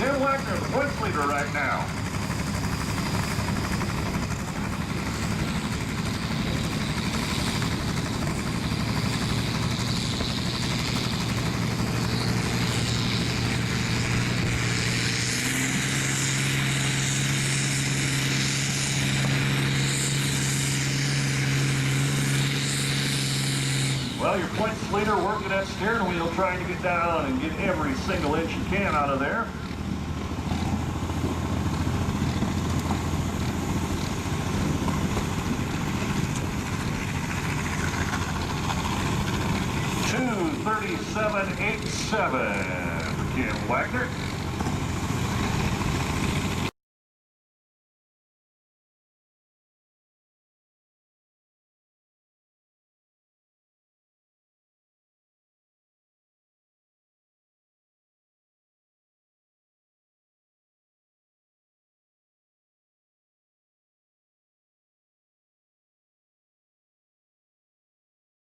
Jim Wagner, the points leader right now. Well, your points leader working that steering wheel, trying to get down and get every single inch you can out of there. .237.87 for Jim Wagner.